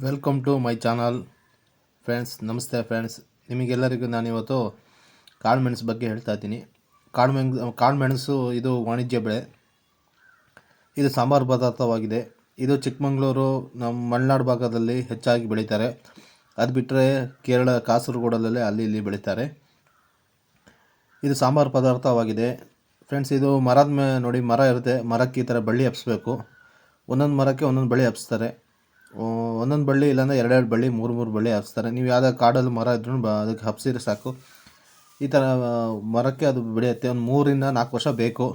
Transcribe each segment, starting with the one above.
Welcome to my channel friends. ನಮಸ್ತೆ friends, ನಿಮಗೆಲ್ಲರಿಗೂ ನಾನಿವತ್ತು ಕಾಳುಮೆಣಸು ಬಗ್ಗೆ ಹೇಳ್ತಾ ಇದ್ದೀನಿ. ಕಾಳುಮೆಣಸು ಇದು ವಾಣಿಜ್ಯ ಬೆಳೆ. ಇದು ಸಾಂಬಾರು ಪದಾರ್ಥವಾಗಿದೆ. ಇದು ಚಿಕ್ಕಮಗಳೂರು, ನಮ್ಮ ಮಲೆನಾಡು ಭಾಗದಲ್ಲಿ ಹೆಚ್ಚಾಗಿ ಬೆಳೀತಾರೆ. ಅದು ಬಿಟ್ಟರೆ ಕೇರಳ, ಕಾಸರಗೋಡಲ್ಲಿ ಅಲ್ಲಿ ಇಲ್ಲಿ ಬೆಳೀತಾರೆ. ಇದು ಸಾಂಬಾರು ಪದಾರ್ಥವಾಗಿದೆ ಫ್ರೆಂಡ್ಸ್. ಇದು ಮರದ ಮೇಲೆ ನೋಡಿ, ಮರ ಇರುತ್ತೆ, ಮರಕ್ಕೆ ಈ ಥರ ಬಳ್ಳಿ ಹಬ್ಬಿಸ್ಬೇಕು. ಒಂದೊಂದು ಮರಕ್ಕೆ ಒಂದೊಂದು ಬಳ್ಳಿ ಹಬ್ಬಿಸ್ತಾರೆ. ಒಂದೊಂದು ಬಳ್ಳಿ ಇಲ್ಲಾಂದರೆ ಎರಡೆರಡು ಬಳ್ಳಿ, ಮೂರು ಬಳ್ಳಿ ಹಬ್ಬಿಸ್ತಾರೆ. ನೀವು ಯಾವುದೇ ಕಾಡಲ್ಲಿ ಮರ ಇದ್ರೂ ಅದಕ್ಕೆ ಹಬ್ಸಿದ್ರೆ ಸಾಕು. ಈ ಥರ ಮರಕ್ಕೆ ಅದು ಬೆಳೆಯುತ್ತೆ. ಒಂದು 3 ರಿಂದ 4 ವರ್ಷ ಬೇಕು,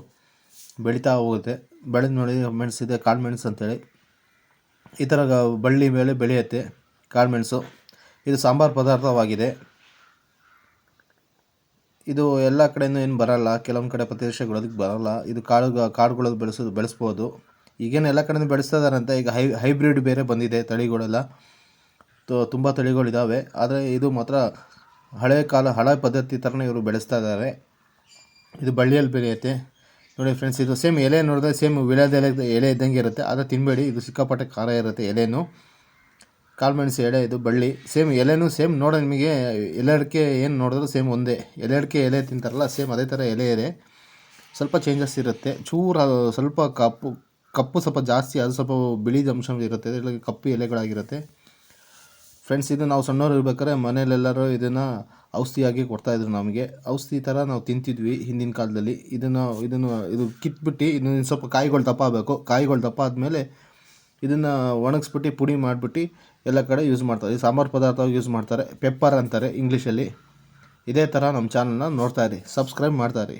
ಬೆಳೀತಾ ಹೋಗುತ್ತೆ. ಬೆಳೆದು ನೋಡಿ, ಮೆಣಸಿದೆ, ಕಾಳುಮೆಣಸು ಅಂತೇಳಿ ಈ ಥರ ಬಳ್ಳಿ ಮೇಲೆ ಬೆಳೆಯುತ್ತೆ ಕಾಳುಮೆಣಸು. ಇದು ಸಾಂಬಾರು ಪದಾರ್ಥವಾಗಿದೆ. ಇದು ಎಲ್ಲ ಕಡೆಯೂ ಏನು ಬರೋಲ್ಲ, ಕೆಲವೊಂದು ಕಡೆ ಪ್ರದೇಶಗಳದಕ್ಕೆ ಬರೋಲ್ಲ. ಇದು ಕಾಡುಗಳಲ್ಲಿ ಬೆಳೆಸ್ಬೋದು. ಈಗೇನು ಎಲ್ಲ ಕಡೆಯೂ ಬೆಳೆಸ್ತಾ ಇದ್ದಾರಂತೆ. ಈಗ ಹೈಬ್ರಿಡ್ ಬೇರೆ ಬಂದಿದೆ, ತಳಿಗಳೆಲ್ಲ ತುಂಬ ತಳಿಗಳಿದ್ದಾವೆ. ಆದರೆ ಇದು ಮಾತ್ರ ಹಳೆ ಪದ್ಧತಿ ಥರನೇ ಇವರು ಬೆಳೆಸ್ತಾ ಇದ್ದಾರೆ. ಇದು ಬಳ್ಳಿಯಲ್ಲಿ ಬೆಳೆಯುತ್ತೆ ನೋಡಿ ಫ್ರೆಂಡ್ಸ್. ಇದು ಸೇಮ್ ಎಲೆ ನೋಡಿದ್ರೆ ಸೇಮ್ ವಿಳ್ಯದೆಲೆ ಎಲೆ ಇದ್ದಂಗೆ ಇರುತ್ತೆ, ಆದರೆ ತಿನ್ನಬೇಡಿ, ಇದು ಸಿಕ್ಕಾಪಟ್ಟೆ ಖಾರ ಇರುತ್ತೆ ಎಲೆನೂ. ಕಾಳುಮೆಣಸು ಎಲೆ, ಇದು ಬಳ್ಳಿ ಸೇಮ್, ಎಲೆನೂ ಸೇಮ್. ನೋಡೋ ನಿಮಗೆ ಎಲೆ ಅಡಿಕೆ ಏನು ನೋಡಿದ್ರು ಸೇಮ್ ಒಂದೇ. ಎಲೆ ಅಡಿಕೆ ಎಲೆ ತಿಂತಾರಲ್ಲ, ಸೇಮ್ ಅದೇ ಥರ ಎಲೆ ಇದೆ. ಸ್ವಲ್ಪ ಚೇಂಜಸ್ ಇರುತ್ತೆ, ಚೂರು ಸ್ವಲ್ಪ ಕಪ್ಪು ಸ್ವಲ್ಪ ಜಾಸ್ತಿ, ಅದು ಸ್ವಲ್ಪ ಬಿಳಿದ ಅಂಶ ಇರುತ್ತೆ, ಇದರಲ್ಲಿ ಕಪ್ಪು ಎಲೆಗಳಾಗಿರುತ್ತೆ ಫ್ರೆಂಡ್ಸ್. ಇದು ನಾವು ಸಣ್ಣವ್ರು ಇರ್ಬೇಕಾದ್ರೆ ಮನೇಲೆಲ್ಲರೂ ಇದನ್ನು ಔಷಧಿಯಾಗಿ ಕೊಡ್ತಾಯಿದ್ರು ನಮಗೆ. ಔಷಧಿ ಥರ ನಾವು ತಿಂತಿದ್ವಿ ಹಿಂದಿನ ಕಾಲದಲ್ಲಿ. ಇದು ಕಿತ್ಬಿಟ್ಟು ಇದನ್ನು ಸ್ವಲ್ಪ ಕಾಯಿಗಳು ದಪ್ಪ ಆಗಬೇಕು. ಕಾಯಿಗಳು ದಪ್ಪ ಆದಮೇಲೆ ಇದನ್ನು ಒಣಗಿಸ್ಬಿಟ್ಟು ಪುಡಿ ಮಾಡಿಬಿಟ್ಟು ಎಲ್ಲ ಕಡೆ ಯೂಸ್ ಮಾಡ್ತಾರೆ. ಈ ಸಾಂಬಾರು ಪದಾರ್ಥವಾಗಿ ಯೂಸ್ ಮಾಡ್ತಾರೆ. ಪೆಪ್ಪರ್ ಅಂತಾರೆ ಇಂಗ್ಲೀಷಲ್ಲಿ. ಇದೇ ಥರ ನಮ್ಮ ಚಾನಲ್ನ ನೋಡ್ತಾಯಿರಿ, ಸಬ್ಸ್ಕ್ರೈಬ್ ಮಾಡ್ತಾಯಿರಿ.